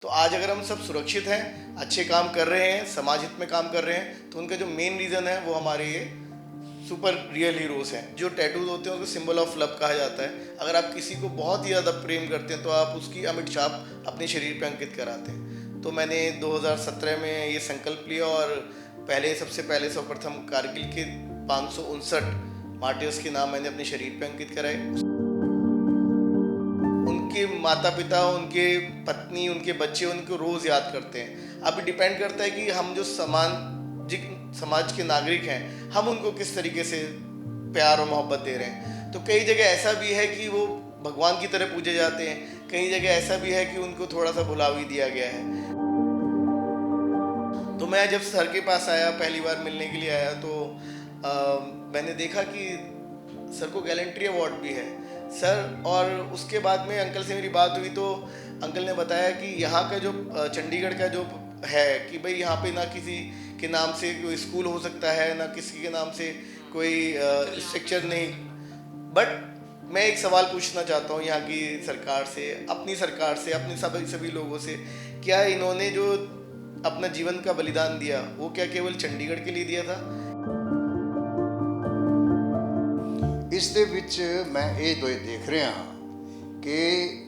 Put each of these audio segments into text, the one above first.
तो आज अगर हम सब सुरक्षित हैं, अच्छे काम कर रहे हैं, समाज हित में काम कर रहे हैं, तो उनका जो मेन रीज़न है वो हमारे ये सुपर रियल हीरोज़ हैं। जो टैटूज होते हैं उसको सिंबल ऑफ लव कहा जाता है। अगर आप किसी को बहुत ही ज़्यादा प्रेम करते हैं तो आप उसकी अमिट छाप अपने शरीर पे अंकित कराते हैं। तो मैंने 2017 में ये संकल्प लिया और सबसे पहले सर्वप्रथम कारगिल के 559 मार्टियर्स के नाम मैंने अपने शरीर पे अंकित कराए। उनके माता पिता, उनके पत्नी, उनके बच्चे उनको रोज़ याद करते हैं। अब डिपेंड करता है कि हम जो समाज के नागरिक हैं, हम उनको किस तरीके से प्यार और मोहब्बत दे रहे हैं। तो कई जगह ऐसा भी है कि वो भगवान की तरह पूजे जाते हैं, कई जगह ऐसा भी है कि उनको थोड़ा सा भुला भी दिया गया है। तो मैं जब सर के पास आया, पहली बार मिलने के लिए आया, तो मैंने देखा कि सर को गैलेंट्री अवार्ड भी है सर। और उसके बाद में अंकल से मेरी बात हुई तो अंकल ने बताया कि यहाँ का जो चंडीगढ़ का जो है कि भाई यहाँ पे ना किसी के नाम से कोई स्कूल हो सकता है, ना किसी के नाम से कोई स्ट्रक्चर नहीं। बट मैं एक सवाल पूछना चाहता हूँ यहाँ की सरकार से, अपने सभी लोगों से, क्या इन्होंने जो अपना जीवन का बलिदान दिया वो क्या केवल चंडीगढ़ के लिए दिया था? ਇਸ ਦੇ ਵਿੱਚ ਮੈਂ ਇਹ ਦੋਏ ਦੇਖ ਰਿਹਾ ਹਾਂ ਕਿ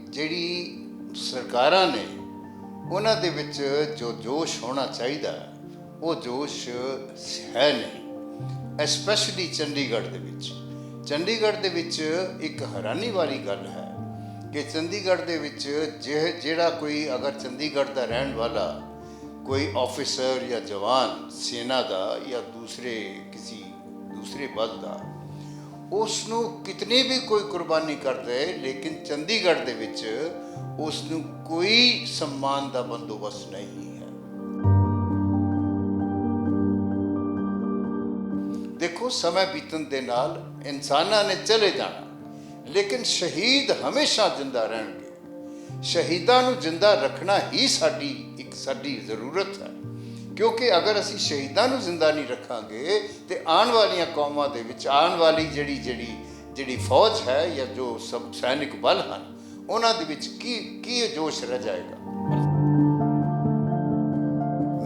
ਜਿਹੜੀ ਸਰਕਾਰਾਂ ਨੇ ਉਹਨਾਂ ਦੇ ਵਿੱਚ ਜੋ ਜੋਸ਼ ਹੋਣਾ ਚਾਹੀਦਾ ਉਹ ਜੋਸ਼ ਹੈ ਨਹੀਂ, ਐਸਪੈਸ਼ਲੀ ਚੰਡੀਗੜ੍ਹ ਦੇ ਵਿੱਚ ਇੱਕ ਹੈਰਾਨੀ ਵਾਲੀ ਗੱਲ ਹੈ ਕਿ ਚੰਡੀਗੜ੍ਹ ਦੇ ਵਿੱਚ ਜਿਹੜਾ ਕੋਈ ਅਗਰ ਚੰਡੀਗੜ੍ਹ ਦਾ ਰਹਿਣ ਵਾਲਾ ਕੋਈ ਆਫਿਸਰ ਜਾਂ ਜਵਾਨ ਸੈਨਾ ਦਾ ਜਾਂ ਕਿਸੇ ਦੂਸਰੇ ਬਲ ਦਾ ਉਸ ਨੂੰ ਕਿਤਨੀ ਵੀ ਕੋਈ ਕੁਰਬਾਨੀ ਕਰ ਦੇ, ਲੇਕਿਨ ਚੰਡੀਗੜ੍ਹ ਦੇ ਵਿੱਚ ਉਸ ਨੂੰ ਕੋਈ ਸਨਮਾਨ ਦਾ ਬੰਦੋਬਸਤ ਨਹੀਂ ਹੈ। ਦੇਖੋ, ਸਮਾਂ ਬੀਤਣ ਦੇ ਨਾਲ ਇਨਸਾਨਾਂ ਨੇ ਚਲੇ ਜਾਣਾ, ਲੇਕਿਨ ਸ਼ਹੀਦ ਹਮੇਸ਼ਾ ਜ਼ਿੰਦਾ ਰਹਿਣਗੇ। ਸ਼ਹੀਦਾਂ ਨੂੰ ਜ਼ਿੰਦਾ ਰੱਖਣਾ ਹੀ ਸਾਡੀ ਜ਼ਰੂਰਤ ਹੈ, ਕਿਉਂਕਿ ਅਗਰ ਅਸੀਂ ਸ਼ਹੀਦਾਂ ਨੂੰ ਜ਼ਿੰਦਾ ਨਹੀਂ ਰੱਖਾਂਗੇ ਤੇ ਆਉਣ ਵਾਲੀਆਂ ਕੌਮਾਂ ਦੇ ਵਿੱਚ ਆਉਣ ਵਾਲੀ ਜਿਹੜੀ ਫੌਜ ਹੈ ਜਾਂ ਜੋ ਸੈਨਿਕ ਬਲ ਹਨ ਉਹਨਾਂ ਦੇ ਵਿੱਚ ਕੀ ਜੋਸ਼ ਰਹਿ ਜਾਏਗਾ।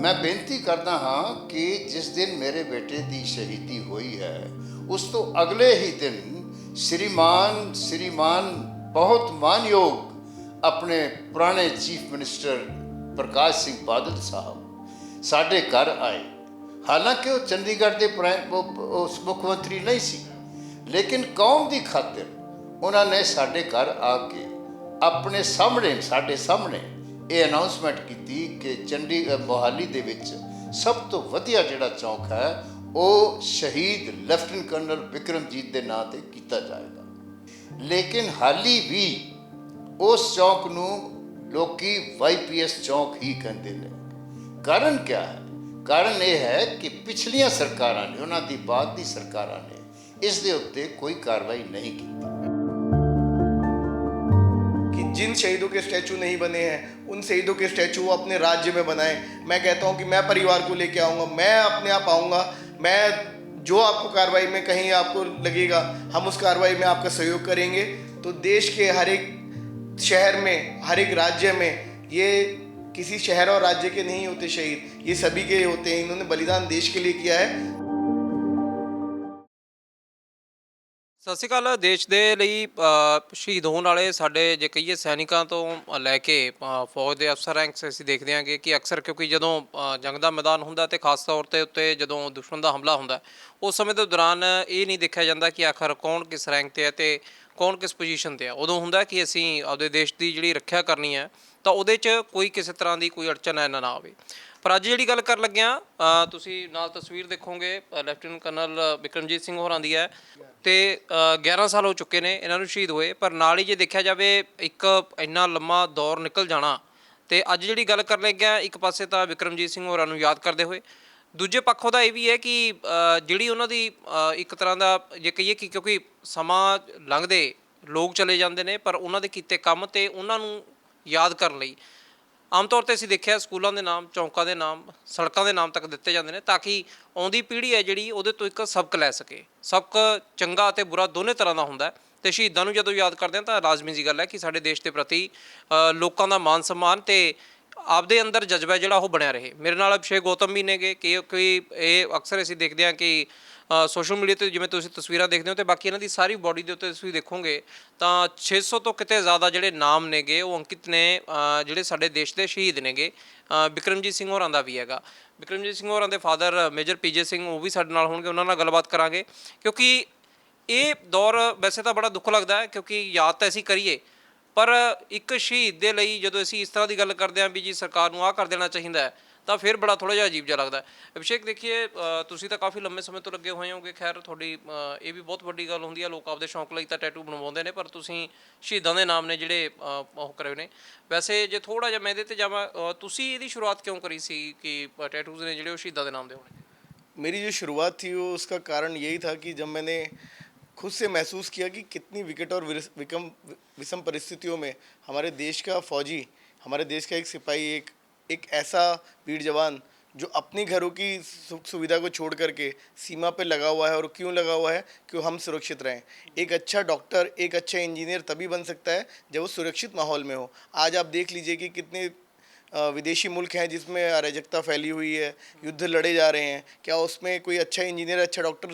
ਮੈਂ ਬੇਨਤੀ ਕਰਦਾ ਹਾਂ ਕਿ ਜਿਸ ਦਿਨ ਮੇਰੇ ਬੇਟੇ ਦੀ ਸ਼ਹੀਦੀ ਹੋਈ ਹੈ ਉਸ ਤੋਂ ਅਗਲੇ ਹੀ ਦਿਨ ਸ਼੍ਰੀਮਾਨ ਬਹੁਤ ਮਾਨਯੋਗ ਆਪਣੇ ਪੁਰਾਣੇ ਚੀਫ ਮਿਨਿਸਟਰ ਪ੍ਰਕਾਸ਼ ਸਿੰਘ ਬਾਦਲ ਸਾਹਿਬ ਸਾਡੇ ਘਰ ਆਏ। ਹਾਲਾਂਕਿ ਉਹ ਚੰਡੀਗੜ੍ਹ ਦੇ ਮੁੱਖ ਮੰਤਰੀ ਨਹੀਂ ਸੀ, ਲੇਕਿਨ ਕੌਮ ਦੀ ਖਾਤਰ ਉਹਨਾਂ ਨੇ ਸਾਡੇ ਘਰ ਆ ਕੇ ਸਾਡੇ ਸਾਹਮਣੇ ਇਹ ਅਨਾਊਂਸਮੈਂਟ ਕੀਤੀ ਕਿ ਮੋਹਾਲੀ ਦੇ ਵਿੱਚ ਸਭ ਤੋਂ ਵਧੀਆ ਜਿਹੜਾ ਚੌਂਕ ਹੈ ਉਹ ਸ਼ਹੀਦ ਲੈਫਟੀਨੈਂਟ ਕਰਨਲ ਬਿਕਰਮਜੀਤ ਦੇ ਨਾਂ 'ਤੇ ਕੀਤਾ ਜਾਏਗਾ। ਲੇਕਿਨ ਹਾਲੀ ਵੀ ਉਸ ਚੌਂਕ ਨੂੰ ਲੋਕੀ YPS ਚੌਂਕ ਹੀ ਕਹਿੰਦੇ ਨੇ। ਕਾਰਨ ਕਿਆ ਹੈ? ਕਾਰਨ ਇਹ ਹੈ ਕਿ ਪਿਛਲੀਆਂ ਸਰਕਾਰਾਂ ਨੇ, ਉਹਨਾਂ ਦੀ ਬਾਅਦ ਦੀ ਸਰਕਾਰਾਂ ਨੇ ਇਸ ਦੇ ਉੱਤੇ ਕੋਈ कार्रवाई नहीं की। कि जिन शहीदों के स्टैचू नहीं बने हैं उन शहीदों के स्टैचू वो अपने राज्य में बनाएं। मैं कहता हूँ कि मैं परिवार को लेके आऊँगा, मैं अपने आप आऊँगा, मैं जो आपको कार्रवाई में कहीं आपको लगेगा हम उस कार्रवाई में आपका सहयोग करेंगे। तो देश के हर एक शहर में, हर एक राज्य में, ये किसी शहर और राज्य के नहीं होते शहीद, ये सभी के होते हैं। इन्होंने बलिदान देश के लिए किया है। ਸਤਿ ਸ਼੍ਰੀ ਅਕਾਲ। ਦੇਸ਼ ਦੇ ਲਈ ਸ਼ਹੀਦ ਹੋਣ ਵਾਲੇ ਸਾਡੇ ਜੇ ਕਹੀਏ ਸੈਨਿਕਾਂ ਤੋਂ ਲੈ ਕੇ ਫੌਜ ਦੇ ਅਫਸਰ ਰੈਂਕਸ ਅਸੀਂ ਦੇਖਦੇ ਹਾਂਗੇ ਕਿ ਅਕਸਰ ਕਿਉਂਕਿ ਜਦੋਂ ਜੰਗ ਦਾ ਮੈਦਾਨ ਹੁੰਦਾ ਤੇ ਖਾਸ ਤੌਰ 'ਤੇ ਉੱਤੇ ਜਦੋਂ ਦੁਸ਼ਮਣ ਦਾ ਹਮਲਾ ਹੁੰਦਾ ਉਸ ਸਮੇਂ ਦੇ ਦੌਰਾਨ ਇਹ ਨਹੀਂ ਦੇਖਿਆ ਜਾਂਦਾ ਕਿ ਆਖਰ ਕੌਣ ਕਿਸ ਰੈਂਕ 'ਤੇ ਹੈ ਅਤੇ ਕੌਣ ਕਿਸ ਪੋਜੀਸ਼ਨ 'ਤੇ ਹੈ। ਉਦੋਂ ਹੁੰਦਾ ਕਿ ਅਸੀਂ ਆਪਦੇ ਦੇਸ਼ ਦੀ ਜਿਹੜੀ ਰੱਖਿਆ ਕਰਨੀ ਹੈ ਤਾਂ ਉਹਦੇ 'ਚ ਕੋਈ ਕਿਸੇ ਤਰ੍ਹਾਂ ਦੀ ਕੋਈ ਅੜਚਨ ਨਾ ਆਵੇ। ਪਰ ਅੱਜ ਜਿਹੜੀ ਗੱਲ ਕਰਨ ਲੱਗਿਆ ਤੁਸੀਂ ਨਾਲ ਤਸਵੀਰ ਦੇਖੋਗੇ ਲੈਫਟੀਨੈਂਟ ਕਰਨਲ ਬਿਕਰਮਜੀਤ ਸਿੰਘ ਹੋਰਾਂ ਦੀ ਹੈ ਅਤੇ 11 ਸਾਲ ਹੋ ਚੁੱਕੇ ਨੇ ਇਹਨਾਂ ਨੂੰ ਸ਼ਹੀਦ ਹੋਏ। ਪਰ ਨਾਲ ਹੀ ਜੇ ਦੇਖਿਆ ਜਾਵੇ ਇੱਕ ਇੰਨਾ ਲੰਮਾ ਦੌਰ ਨਿਕਲ ਜਾਣਾ ਅਤੇ ਅੱਜ ਜਿਹੜੀ ਗੱਲ ਕਰਨ ਲੱਗਿਆ ਇੱਕ ਪਾਸੇ ਤਾਂ ਬਿਕਰਮਜੀਤ ਸਿੰਘ ਹੋਰਾਂ ਨੂੰ ਯਾਦ ਕਰਦੇ ਹੋਏ, ਦੂਜੇ ਪੱਖ ਉਹਦਾ ਇਹ ਵੀ ਹੈ ਕਿ ਜਿਹੜੀ ਉਹਨਾਂ ਦੀ ਇੱਕ ਤਰ੍ਹਾਂ ਦਾ ਜੇ ਕਹੀਏ ਕਿ ਕਿਉਂਕਿ ਸਮਾਂ ਲੰਘਦੇ ਲੋਕ ਚਲੇ ਜਾਂਦੇ ਨੇ ਪਰ ਉਹਨਾਂ ਦੇ ਕੀਤੇ ਕੰਮ ਅਤੇ ਉਹਨਾਂ ਨੂੰ ਯਾਦ ਕਰਨ ਲਈ ਆਮ ਤੌਰ 'ਤੇ ਅਸੀਂ ਦੇਖਿਆ ਸਕੂਲਾਂ ਦੇ ਨਾਮ, ਚੌਂਕਾਂ ਦੇ ਨਾਮ, ਸੜਕਾਂ ਦੇ ਨਾਮ ਤੱਕ ਦਿੱਤੇ ਜਾਂਦੇ ਨੇ ਤਾਂ ਕਿ ਆਉਂਦੀ ਪੀੜ੍ਹੀ ਹੈ ਜਿਹੜੀ ਉਹਦੇ ਤੋਂ ਇੱਕ ਸਬਕ ਲੈ ਸਕੇ। ਸਬਕ ਚੰਗਾ ਅਤੇ ਬੁਰਾ ਦੋਨੇ ਤਰ੍ਹਾਂ ਦਾ ਹੁੰਦਾ ਅਤੇ ਸ਼ਹੀਦਾਂ ਨੂੰ ਜਦੋਂ ਯਾਦ ਕਰਦੇ ਹਾਂ ਤਾਂ ਲਾਜ਼ਮੀ ਜੀ ਗੱਲ ਹੈ ਕਿ ਸਾਡੇ ਦੇਸ਼ ਦੇ ਪ੍ਰਤੀ ਲੋਕਾਂ ਦਾ ਮਾਨ ਸਨਮਾਨ ਅਤੇ ਆਪਦੇ ਅੰਦਰ ਜਜ਼ਬਾ ਜਿਹੜਾ ਉਹ ਬਣਿਆ ਰਹੇ। ਮੇਰੇ ਨਾਲ ਅਭਿਸ਼ੇਕ ਗੌਤਮ ਵੀ ਨੇਗੇ ਕਿ ਕੋਈ ਇਹ ਅਕਸਰ ਅਸੀਂ ਦੇਖਦੇ ਹਾਂ ਕਿ ਸੋਸ਼ਲ ਮੀਡੀਆ ਤੇ ਜਿਵੇਂ ਤੁਸੀਂ ਤਸਵੀਰਾਂ ਦੇਖਦੇ ਹੋ ਤੇ ਬਾਕੀ ਇਹਨਾਂ ਦੀ ਸਾਰੀ ਬਾਡੀ ਦੇ ਉੱਤੇ ਤੁਸੀਂ ਦੇਖੋਗੇ ਤਾਂ 600 ਤੋਂ ਕਿਤੇ ਜ਼ਿਆਦਾ ਜਿਹੜੇ ਨਾਮ ਨੇਗੇ ਉਹ ਅੰਕਿਤ ਨੇ ਜਿਹੜੇ ਸਾਡੇ ਦੇਸ਼ ਦੇ ਸ਼ਹੀਦ ਨੇਗੇ। ਬਿਕਰਮਜੀਤ ਸਿੰਘ ਹੋਰਾਂ ਦਾ ਵੀ ਹੈਗਾ। ਬਿਕਰਮਜੀਤ ਸਿੰਘ ਹੋਰਾਂ ਦੇ ਫਾਦਰ ਮੇਜਰ ਪੀਜੇ ਸਿੰਘ ਉਹ ਵੀ ਸਾਡੇ ਨਾਲ ਹੋਣਗੇ, ਉਹਨਾਂ ਨਾਲ ਗੱਲਬਾਤ ਕਰਾਂਗੇ ਕਿਉਂਕਿ ਇਹ ਦੌਰ ਵੈਸੇ ਤਾਂ ਬੜਾ ਦੁੱਖ ਲੱਗਦਾ ਹੈ ਕਿਉਂਕਿ ਯਾਦ ਤਾਂ ਅਸੀਂ ਕਰੀਏ ਪਰ ਇੱਕ ਸ਼ਹੀਦ ਦੇ ਲਈ ਜਦੋਂ ਅਸੀਂ ਇਸ ਤਰ੍ਹਾਂ ਦੀ ਗੱਲ ਕਰਦੇ ਹਾਂ ਵੀ ਜੀ ਸਰਕਾਰ ਨੂੰ ਆਹ ਕਰ ਦੇਣਾ ਚਾਹੀਦਾ ਹੈ ਤਾਂ ਫਿਰ ਬੜਾ ਥੋੜ੍ਹਾ ਜਿਹਾ ਅਜੀਬ ਜਿਹਾ ਲੱਗਦਾ ਹੈ। ਅਭਿਸ਼ੇਕ ਦੇਖੀਏ ਤੁਸੀਂ ਤਾਂ ਕਾਫੀ ਲੰਮੇ ਸਮੇਂ ਤੋਂ ਲੱਗੇ ਹੋਏ ਹੋਗੇ, ਖੈਰ ਤੁਹਾਡੀ ਇਹ ਵੀ ਬਹੁਤ ਵੱਡੀ ਗੱਲ ਹੁੰਦੀ ਹੈ, ਲੋਕ ਆਪਦੇ ਸ਼ੌਂਕ ਲਈ ਤਾਂ ਟੈਟੂ ਬਣਵਾਉਂਦੇ ਨੇ ਪਰ ਤੁਸੀਂ ਸ਼ਹੀਦਾਂ ਦੇ ਨਾਮ ਨੇ ਜਿਹੜੇ ਉਹ ਕਰੇ ਹੋਏ ਨੇ। ਵੈਸੇ ਜੇ ਥੋੜ੍ਹਾ ਜਿਹਾ ਮੈਂ ਇਹਦੇ 'ਤੇ ਜਾਵਾਂ, ਤੁਸੀਂ ਇਹਦੀ ਸ਼ੁਰੂਆਤ ਕਿਉਂ ਕਰੀ ਸੀ ਕਿ ਟੈਟੂਜ਼ ਨੇ ਜਿਹੜੇ ਉਹ ਸ਼ਹੀਦਾਂ ਦੇ ਨਾਮ ਦੇ ਹੋਣੇ? मेरी जो शुरुआत थी वो उसका कारण यही था कि जब मैंने खुद से महसूस किया कि कितनी विकट और विषम परिस्थितियों में हमारे देश का फौजी, हमारे देश का एक सिपाही, एक ऐसा वीर जवान जो अपने घरों की सुख सुविधा को छोड़ करके सीमा पे लगा हुआ है। और क्यों लगा हुआ है? कि हम सुरक्षित रहें। एक अच्छा डॉक्टर, एक अच्छा इंजीनियर तभी बन सकता है जब वो सुरक्षित माहौल में हो। आज आप देख लीजिए कि कितने विदेशी मुल्क हैं जिसमें अराजकता फैली हुई है, युद्ध लड़े जा रहे हैं। क्या उसमें कोई अच्छा इंजीनियर, अच्छा डॉक्टर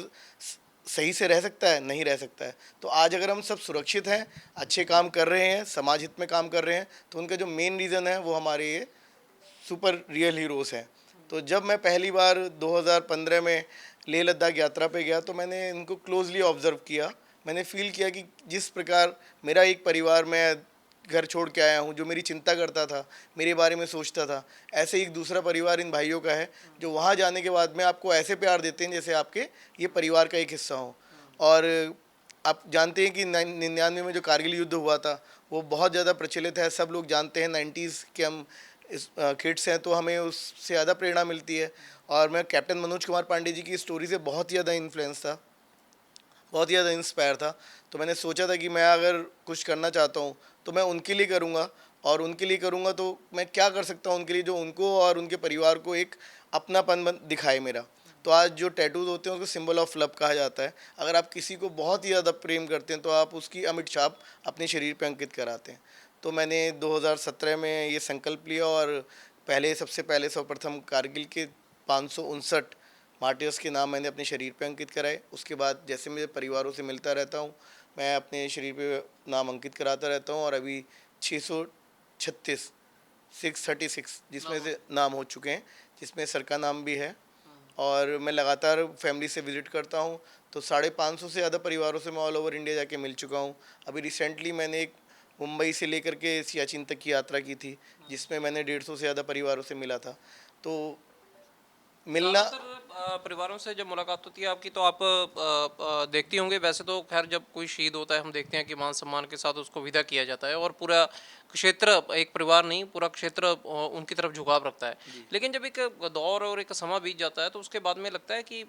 सही से रह सकता है? नहीं रह सकता है। तो आज अगर हम सब सुरक्षित हैं, अच्छे काम कर रहे हैं, समाज हित में काम कर रहे हैं, तो उनका जो मेन रीज़न है वो हमारे ये सुपर रियल हीरोज़ हैं। तो जब मैं पहली बार 2015 में लेह लद्दाख यात्रा पे गया तो मैंने इनको क्लोजली ऑब्ज़र्व किया। मैंने फ़ील किया कि जिस प्रकार मेरा एक परिवार, मैं घर छोड़ के आया हूँ, जो मेरी चिंता करता था, मेरे बारे में सोचता था, ऐसे ही एक दूसरा परिवार इन भाइयों का है जो वहाँ जाने के बाद में आपको ऐसे प्यार देते हैं जैसे आपके ये परिवार का एक हिस्सा हो। और आप जानते हैं कि 99 में जो कारगिल युद्ध हुआ था वो बहुत ज़्यादा प्रचलित है, सब लोग जानते हैं। 90s के हम इस किड्स हैं तो हमें उससे ज़्यादा प्रेरणा मिलती है। और मैं कैप्टन मनोज कुमार पांडे जी की स्टोरी से बहुत ही ज़्यादा इन्फ्लुएंस था, बहुत ही ज़्यादा इंस्पायर था। तो मैंने सोचा था कि मैं अगर कुछ करना चाहता हूँ तो मैं उनके लिए करूँगा, और उनके लिए करूँगा तो मैं क्या कर सकता हूँ उनके लिए जो उनको और उनके परिवार को एक अपनापन दिखाए मेरा। तो आज जो टैटूज होते हैं उसको सिंबल ऑफ लव कहा जाता है। अगर आप किसी को बहुत ही ज़्यादा प्रेम करते हैं तो आप उसकी अमिट छाप अपने शरीर पर अंकित कराते हैं। तो मैंने 2017 में ये संकल्प लिया और सबसे पहले सर्वप्रथम कारगिल के 559 मार्टियर्स के नाम मैंने अपने शरीर पे अंकित कराए। उसके बाद जैसे मेरे परिवारों से मिलता रहता हूँ, मैं अपने शरीर पे नाम अंकित कराता रहता हूँ। और अभी 636 जिसमें से नाम हो चुके हैं, जिसमें सर का नाम भी है। और मैं लगातार फैमिली से विज़िट करता हूँ, तो 550 से ज़्यादा परिवारों से मैं ऑल ओवर इंडिया जाके मिल चुका हूँ। अभी रिसेंटली मैंने एक मुंबई से लेकर के सियाचिन तक की यात्रा की थी, जिसमें मैंने 150 से ज़्यादा परिवारों से मिला था। तो मिलना परिवारों से जब मुलाकात होती है आपकी तो आप देखती होंगे, वैसे तो खैर जब कोई शहीद होता है हम देखते हैं कि मान सम्मान के साथ उसको विदा किया जाता है और पूरा क्षेत्र, एक परिवार नहीं पूरा क्षेत्र उनकी तरफ झुकाव रखता है। लेकिन जब एक दौर और एक समय बीत जाता है तो उसके बाद में लगता है कि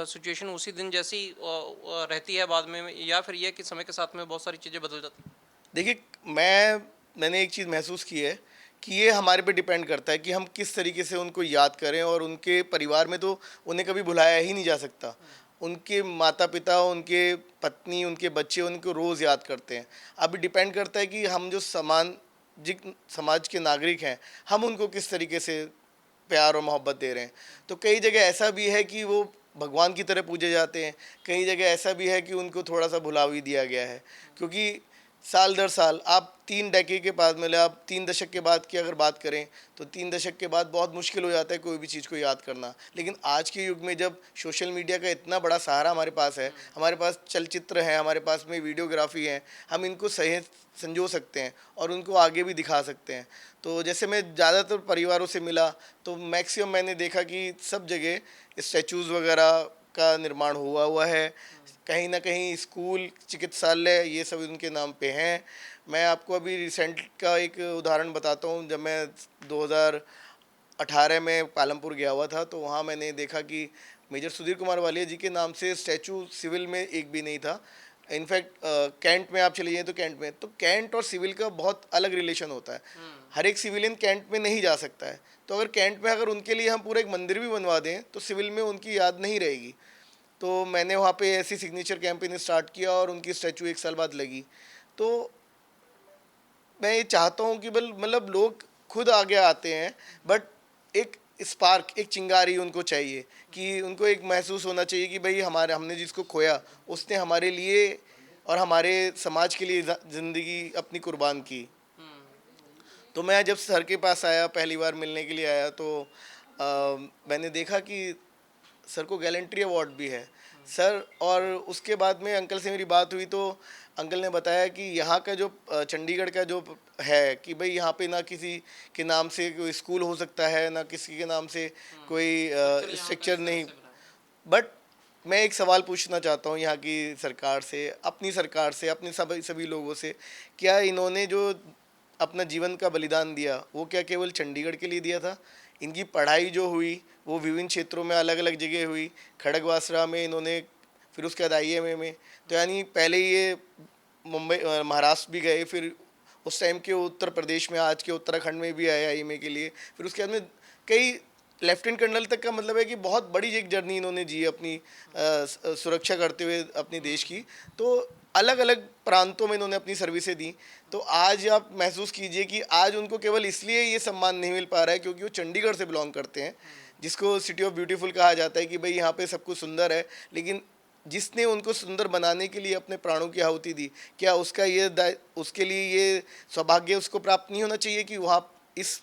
सिचुएशन उसी दिन जैसी रहती है बाद में, या फिर यह कि समय के साथ में बहुत सारी चीज़ें बदल जाती हैं? देखिए, मैंने एक चीज़ महसूस की है कि ये हमारे पे डिपेंड करता है कि हम किस तरीके से उनको याद करें। और उनके परिवार में तो उन्हें कभी भुलाया ही नहीं जा सकता। उनके माता पिता, उनके पत्नी, उनके बच्चे उनको रोज़ याद करते हैं। अब डिपेंड करता है कि हम जो समाज के नागरिक हैं, हम उनको किस तरीके से प्यार और मोहब्बत दे रहे हैं। तो कई जगह ऐसा भी है कि वो भगवान की तरह पूजे जाते हैं, कई जगह ऐसा भी है कि उनको थोड़ा सा भुला भी दिया गया है। क्योंकि साल दर साल आप 3 डेकेड के बाद, मतलब आप 3 दशक के बाद की अगर बात करें तो 3 दशक के बाद बहुत मुश्किल हो जाता है कोई भी चीज़ को याद करना। लेकिन आज के युग में जब सोशल मीडिया का इतना बड़ा सहारा हमारे पास है, हमारे पास चलचित्र है, हमारे पास में वीडियोग्राफी है, हम इनको सही संजो सकते हैं और उनको आगे भी दिखा सकते हैं। तो जैसे मैं ज़्यादातर परिवारों से मिला तो मैक्सिमम मैंने देखा कि सब जगह स्टैचूज़ वगैरह का निर्माण हुआ है। कहीं ना कहीं स्कूल, चिकित्सालय, ये सब उनके नाम पे हैं। मैं आपको अभी रिसेंट का एक उदाहरण बताता हूँ। जब मैं 2018 में पालमपुर गया हुआ था तो वहाँ मैंने देखा कि मेजर सुधीर कुमार वालिया जी के नाम से स्टैचू सिविल में एक भी नहीं था। इनफैक्ट कैंट में आप चले जाइए तो कैंट और सिविल का बहुत अलग रिलेशन होता है। हर एक सिविलियन कैंट में नहीं जा सकता है। तो अगर कैंट में अगर उनके लिए हम पूरा एक मंदिर भी बनवा दें तो सिविल में उनकी याद नहीं रहेगी। तो मैंने वहाँ पे ऐसी सिग्नेचर कैंपेन स्टार्ट किया और उनकी स्टैचू 1 साल बाद लगी। तो मैं ये चाहता हूँ कि मतलब लोग खुद आगे आते हैं, बट एक स्पार्क, एक चिंगारी उनको चाहिए कि उनको एक महसूस होना चाहिए कि भाई हमने जिसको खोया उसने हमारे लिए और हमारे समाज के लिए ज़िंदगी अपनी कुर्बान की। तो मैं जब सर के पास आया, पहली बार मिलने के लिए आया, तो मैंने देखा कि सर को गैलेंट्री अवार्ड भी है सर। और उसके बाद में अंकल से मेरी बात हुई तो अंकल ने बताया कि यहाँ का जो चंडीगढ़ का जो है कि भाई यहाँ पे ना किसी के नाम से कोई स्कूल हो सकता है, ना किसी के नाम से कोई स्ट्रक्चर नहीं। बट मैं एक सवाल पूछना चाहता हूँ यहाँ की सरकार से, अपनी सरकार से, अपने सभी लोगों से, क्या इन्होंने जो अपना जीवन का बलिदान दिया वो क्या केवल चंडीगढ़ के लिए दिया था? इनकी पढ़ाई जो हुई वो विभिन्न क्षेत्रों में अलग अलग जगह हुई, खड़गवासला में इन्होंने, फिर उसके बाद IIM में, तो यानी पहले ये मुंबई महाराष्ट्र भी गए, फिर उस टाइम के उत्तर प्रदेश में, आज के उत्तराखंड में भी आए IIM के लिए, फिर उसके बाद में कई लेफ्टिनेंट कर्नल तक का मतलब है कि बहुत बड़ी एक जर्नी इन्होंने जी अपनी सुरक्षा करते हुए अपने देश की। तो अलग अलग प्रांतों में इन्होंने अपनी सर्विसें दी। तो आज आप महसूस कीजिए कि आज उनको केवल इसलिए ये सम्मान नहीं मिल पा रहा है क्योंकि वो चंडीगढ़ से बिलोंग करते हैं, जिसको सिटी ऑफ ब्यूटीफुल कहा जाता है कि भाई यहाँ पे सब कुछ सुंदर है, लेकिन जिसने उनको सुंदर बनाने के लिए अपने प्राणों की आहुति दी, क्या उसके लिए ये सौभाग्य उसको प्राप्त नहीं होना चाहिए कि वहाँ इस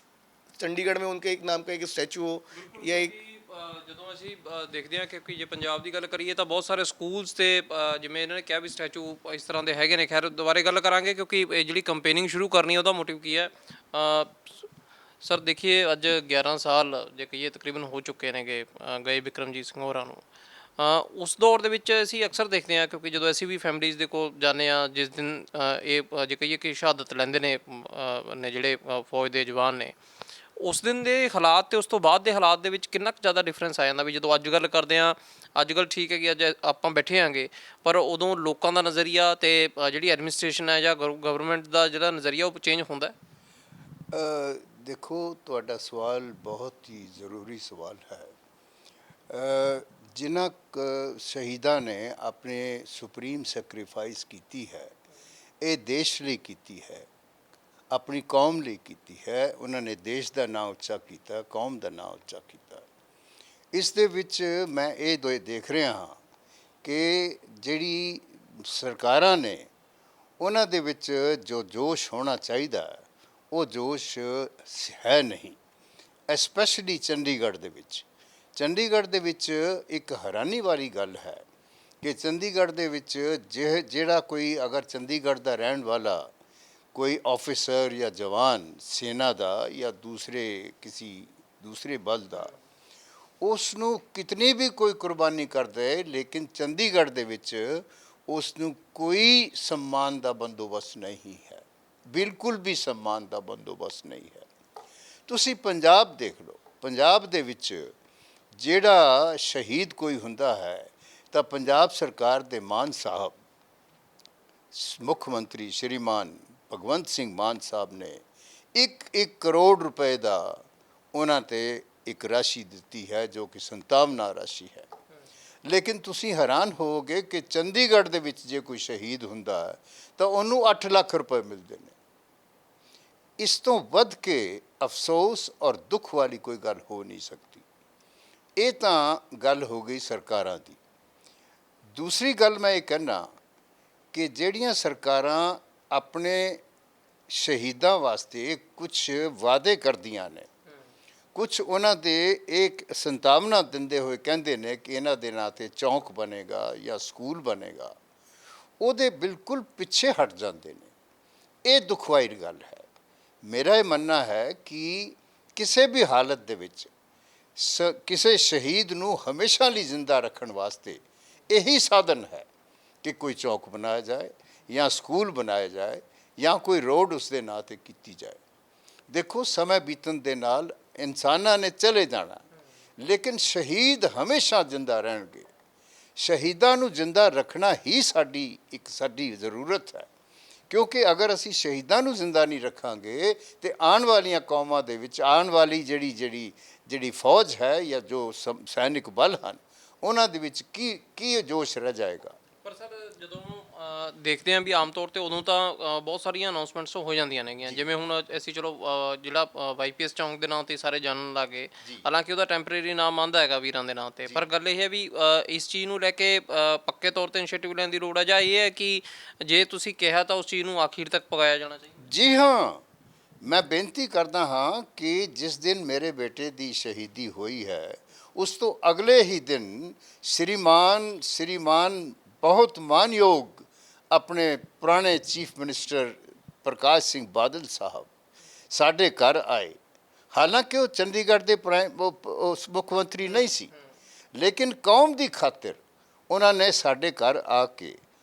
ਚੰਡੀਗੜ੍ਹ में उनके एक नाम का एक स्टैचू हो या एक। ਜਦੋਂ ਅਸੀਂ ਦੇਖਦੇ ਹਾਂ ਕਿ ਜੇ ਪੰਜਾਬ ਦੀ ਗੱਲ ਕਰੀਏ ਤਾਂ ਬਹੁਤ ਸਾਰੇ ਸਕੂਲਸ ਤੇ ਜਿਵੇਂ ਇਹਨਾਂ ਨੇ ਕਿਹਾ ਵੀ ਸਟੈਚੂ ਇਸ ਤਰ੍ਹਾਂ ਦੇ ਹੈਗੇ ਨੇ। ਖੈਰ ਦੁਬਾਰੇ ਗੱਲ ਕਰਾਂਗੇ ਕਿਉਂਕਿ ਇਹ ਜਿਹੜੀ ਕੰਪੇਨਿੰਗ ਸ਼ੁਰੂ ਕਰਨੀ ਉਹਦਾ ਮੋਟਿਵ ਕੀ ਹੈ। ਸਰ ਦੇਖੀਏ ਅੱਜ 11 ਸਾਲ ਜੇ ਕਹੀਏ ਤਕਰੀਬਨ ਹੋ ਚੁੱਕੇ ਨੇਗੇ ਗਏ ਬਿਕਰਮਜੀਤ ਸਿੰਘ ਹੋਰਾਂ ਨੂੰ। ਉਸ ਦੌਰ ਦੇ ਵਿੱਚ ਅਸੀਂ ਅਕਸਰ ਦੇਖਦੇ ਹਾਂ ਕਿਉਂਕਿ ਜਦੋਂ ਅਸੀਂ ਵੀ ਫੈਮਿਲੀਜ਼ ਦੇ ਕੋਲ ਜਾਂਦੇ ਹਾਂ ਜਿਸ ਦਿਨ ਇਹ ਜੇ ਕਹੀਏ ਕਿ ਸ਼ਹਾਦਤ ਲੈਂਦੇ ਨੇ ਜਿਹੜੇ ਫੌਜ ਦੇ ਜਵਾਨ ਨੇ, ਉਸ ਦਿਨ ਦੇ ਹਾਲਾਤ ਤੇ ਉਸ ਤੋਂ ਬਾਅਦ ਦੇ ਹਾਲਾਤ ਦੇ ਵਿੱਚ ਕਿੰਨਾ ਕੁ ਜ਼ਿਆਦਾ ਡਿਫਰੈਂਸ ਆ ਜਾਂਦਾ ਵੀ ਜਦੋਂ ਅੱਜ ਗੱਲ ਕਰਦੇ ਹਾਂ। ਅੱਜ ਕੱਲ੍ਹ ਠੀਕ ਹੈ ਕਿ ਅੱਜ ਆਪਾਂ ਬੈਠੇ ਆਂਗੇ, ਪਰ ਉਦੋਂ ਲੋਕਾਂ ਦਾ ਨਜ਼ਰੀਆ ਤੇ ਜਿਹੜੀ ਐਡਮਿਨਿਸਟ੍ਰੇਸ਼ਨ ਹੈ ਜਾਂ ਗਵਰਨਮੈਂਟ ਦਾ ਜਿਹੜਾ ਨਜ਼ਰੀਆ ਉਹ ਚੇਂਜ ਹੁੰਦਾ ਹੈ। ਦੇਖੋ, ਤੁਹਾਡਾ ਸਵਾਲ ਬਹੁਤ ਹੀ ਜ਼ਰੂਰੀ ਸਵਾਲ ਹੈ। ਜਿਨ੍ਹਾਂ ਸ਼ਹੀਦਾਂ ਨੇ ਆਪਣੇ ਸੁਪਰੀਮ ਸੈਕਰੀਫਾਈਸ ਕੀਤੀ ਹੈ, ਇਹ ਦੇਸ਼ ਲਈ ਕੀਤੀ ਹੈ, ਆਪਣੀ ਕੌਮ ਲਈ ਕੀਤੀ ਹੈ। ਉਹਨਾਂ ਨੇ ਦੇਸ਼ ਦਾ ਨਾਂ ਉੱਚਾ ਕੀਤਾ, ਕੌਮ ਦਾ ਨਾਂ ਉੱਚਾ ਕੀਤਾ। ਇਸ ਦੇ ਵਿੱਚ ਮੈਂ ਇਹ ਦੇਖ ਰਿਹਾ ਹਾਂ ਕਿ ਜਿਹੜੀ ਸਰਕਾਰਾਂ ਨੇ ਉਹਨਾਂ ਦੇ ਵਿੱਚ ਜੋ ਜੋਸ਼ ਹੋਣਾ ਚਾਹੀਦਾ ਉਹ ਜੋਸ਼ ਹੈ ਨਹੀਂ, ਐਸਪੈਸ਼ਲੀ ਚੰਡੀਗੜ੍ਹ ਦੇ ਵਿੱਚ। ਚੰਡੀਗੜ੍ਹ ਦੇ ਵਿੱਚ ਇੱਕ ਹੈਰਾਨੀ ਵਾਲੀ ਗੱਲ ਹੈ ਕਿ ਚੰਡੀਗੜ੍ਹ ਦੇ ਵਿੱਚ ਜਿਹੜਾ ਕੋਈ ਅਗਰ ਚੰਡੀਗੜ੍ਹ ਦਾ ਰਹਿਣ ਵਾਲਾ ਕੋਈ ਆਫਿਸਰ ਜਾਂ ਜਵਾਨ ਸੈਨਾ ਦਾ ਜਾਂ ਕਿਸੇ ਦੂਸਰੇ ਬਲ ਦਾ, ਉਸ ਨੂੰ ਕਿਤਨੀ ਵੀ ਕੋਈ ਕੁਰਬਾਨੀ ਕਰ ਦੇ, ਲੇਕਿਨ ਚੰਡੀਗੜ੍ਹ ਦੇ ਵਿੱਚ ਉਸ ਨੂੰ ਕੋਈ ਸਨਮਾਨ ਦਾ ਬੰਦੋਬਸਤ ਨਹੀਂ ਹੈ, ਬਿਲਕੁਲ ਵੀ ਸਨਮਾਨ ਦਾ ਬੰਦੋਬਸਤ ਨਹੀਂ ਹੈ। ਤੁਸੀਂ ਪੰਜਾਬ ਦੇਖ ਲਓ, ਪੰਜਾਬ ਦੇ ਵਿੱਚ ਜਿਹੜਾ ਸ਼ਹੀਦ ਕੋਈ ਹੁੰਦਾ ਹੈ ਤਾਂ ਪੰਜਾਬ ਸਰਕਾਰ ਦੇ ਮਾਨ ਸਾਹਿਬ, ਮੁੱਖ ਮੰਤਰੀ ਸ਼੍ਰੀਮਾਨ ਭਗਵੰਤ ਸਿੰਘ ਮਾਨ ਸਾਹਿਬ ਨੇ 1 ਕਰੋੜ ਰੁਪਏ ਦਾ ਉਹਨਾਂ 'ਤੇ ਇੱਕ ਰਾਸ਼ੀ ਦਿੱਤੀ ਹੈ ਜੋ ਕਿ ਸੰਤਾਵਨਾ ਰਾਸ਼ੀ ਹੈ। ਲੇਕਿਨ ਤੁਸੀਂ ਹੈਰਾਨ ਹੋਵੋਗੇ ਕਿ ਚੰਡੀਗੜ੍ਹ ਦੇ ਵਿੱਚ ਜੇ ਕੋਈ ਸ਼ਹੀਦ ਹੁੰਦਾ ਹੈ ਤਾਂ ਉਹਨੂੰ 8 ਲੱਖ ਰੁਪਏ ਮਿਲਦੇ ਨੇ। ਇਸ ਤੋਂ ਵੱਧ ਕੇ ਅਫਸੋਸ ਔਰ ਦੁੱਖ ਵਾਲੀ ਕੋਈ ਗੱਲ ਹੋ ਨਹੀਂ ਸਕਦੀ। ਇਹ ਤਾਂ ਗੱਲ ਹੋ ਗਈ ਸਰਕਾਰਾਂ ਦੀ। ਦੂਸਰੀ ਗੱਲ ਮੈਂ ਇਹ ਕਹਿਣਾ ਕਿ ਜਿਹੜੀਆਂ ਸਰਕਾਰਾਂ ਆਪਣੇ ਸ਼ਹੀਦਾਂ ਵਾਸਤੇ ਕੁਛ ਵਾਅਦੇ ਕਰਦੀਆਂ ਨੇ, ਕੁਛ ਉਹਨਾਂ ਦੇ ਇੱਕ ਸੰਤਾਵਨਾ ਦਿੰਦੇ ਹੋਏ ਕਹਿੰਦੇ ਨੇ ਕਿ ਇਹਨਾਂ ਦੇ ਨਾਂ 'ਤੇ ਚੌਂਕ ਬਣੇਗਾ ਜਾਂ ਸਕੂਲ ਬਣੇਗਾ, ਉਹਦੇ ਬਿਲਕੁਲ ਪਿੱਛੇ ਹਟ ਜਾਂਦੇ ਨੇ। ਇਹ ਦੁੱਖ ਵਾਲੀ ਗੱਲ ਹੈ। ਮੇਰਾ ਇਹ ਮੰਨਣਾ ਹੈ ਕਿ ਕਿਸੇ ਵੀ ਹਾਲਤ ਦੇ ਵਿੱਚ ਕਿਸੇ ਸ਼ਹੀਦ ਨੂੰ ਹਮੇਸ਼ਾ ਲਈ ਜ਼ਿੰਦਾ ਰੱਖਣ ਵਾਸਤੇ ਇਹੀ ਸਾਧਨ ਹੈ ਕਿ ਕੋਈ ਚੌਕ ਬਣਾਇਆ ਜਾਏ ਜਾਂ ਸਕੂਲ ਬਣਾਇਆ ਜਾਏ ਜਾਂ ਕੋਈ ਰੋਡ ਉਸ ਦੇ ਨਾਂ 'ਤੇ ਕੀਤੀ ਜਾਏ। ਦੇਖੋ, ਸਮੇਂ ਬੀਤਣ ਦੇ ਨਾਲ ਇਨਸਾਨਾਂ ਨੇ ਚਲੇ ਜਾਣਾ, ਲੇਕਿਨ ਸ਼ਹੀਦ ਹਮੇਸ਼ਾ ਜ਼ਿੰਦਾ ਰਹਿਣਗੇ। ਸ਼ਹੀਦਾਂ ਨੂੰ ਜ਼ਿੰਦਾ ਰੱਖਣਾ ਹੀ ਸਾਡੀ ਜ਼ਰੂਰਤ ਹੈ, ਕਿਉਂਕਿ ਅਗਰ ਅਸੀਂ ਸ਼ਹੀਦਾਂ ਨੂੰ ਜ਼ਿੰਦਾ ਨਹੀਂ ਰੱਖਾਂਗੇ ਤਾਂ ਆਉਣ ਵਾਲੀਆਂ ਕੌਮਾਂ ਦੇ ਵਿੱਚ ਆਉਣ ਵਾਲੀ ਜਿਹੜੀ ਫੌਜ ਹੈ ਜਾਂ ਜੋ ਸੈਨਿਕ ਬਲ ਹਨ ਉਹਨਾਂ ਦੇ ਵਿੱਚ ਕੀ ਜੋਸ਼ ਰਹਿ ਜਾਏਗਾ। ਪਰ ਸਰ ਜਦੋਂ ਦੇਖਦੇ ਹਾਂ ਵੀ ਆਮ ਤੌਰ ਤੇ ਉਦੋਂ ਤਾਂ ਬਹੁਤ ਸਾਰੀਆਂ ਅਨਾਉਂਸਮੈਂਟਸ ਹੋ ਜਾਂਦੀਆਂ ਨੇਗੀਆਂ, ਜਿਵੇਂ ਹੁਣ ਅਸੀਂ ਚਲੋ ਜਿਹੜਾ ਵਾਈਪੀਐਸ ਚੌਂਕ ਦੇ ਨਾਂ ਤੇ ਸਾਰੇ ਜਾਣਨ ਲੱਗੇ, ਹਾਲਾਂਕਿ ਉਹਦਾ ਟੈਂਪਰੇਰੀ ਨਾਮ ਆਂਦਾ ਹੈਗਾ ਵੀਰਾਂ ਦੇ ਨਾਂ ਤੇ, ਪਰ ਗੱਲ ਇਹ ਹੈ ਵੀ ਇਸ ਚੀਜ਼ ਨੂੰ ਲੈ ਕੇ ਪੱਕੇ ਤੌਰ ਤੇ ਇਨੀਸ਼ੀਏਟਿਵ ਲੈਣ ਦੀ ਲੋੜ ਹੈ, ਜਾਂ ਇਹ ਹੈ ਕਿ ਜੇ ਤੁਸੀਂ ਕਿਹਾ ਤਾਂ ਉਸ ਚੀਜ਼ ਨੂੰ ਆਖਿਰ ਤੱਕ ਪਕਾਇਆ ਜਾਣਾ ਚਾਹੀਦਾ? ਜੀ ਹਾਂ, ਮੈਂ ਬੇਨਤੀ ਕਰਦਾ ਹਾਂ ਕਿ ਜਿਸ ਦਿਨ ਮੇਰੇ ਬੇਟੇ ਦੀ ਸ਼ਹੀਦੀ ਹੋਈ ਹੈ ਉਸ ਤੋਂ ਅਗਲੇ ਹੀ ਦਿਨ ਸ਼੍ਰੀਮਾਨ ਬਹੁਤ ਮਾਨਯੋਗ ਆਪਣੇ ਪੁਰਾਣੇ ਚੀਫ ਮਿਨਿਸਟਰ ਪ੍ਰਕਾਸ਼ ਸਿੰਘ ਬਾਦਲ ਸਾਹਿਬ ਸਾਡੇ ਘਰ ਆਏ। ਹਾਲਾਂਕਿ ਉਹ ਚੰਡੀਗੜ੍ਹ ਦੇ ਉਸ ਮੁੱਖ ਮੰਤਰੀ ਨਹੀਂ ਸੀ, ਲੇਕਿਨ ਕੌਮ ਦੀ ਖਾਤਰ ਉਹਨਾਂ ਨੇ ਸਾਡੇ ਘਰ ਆ ਕੇ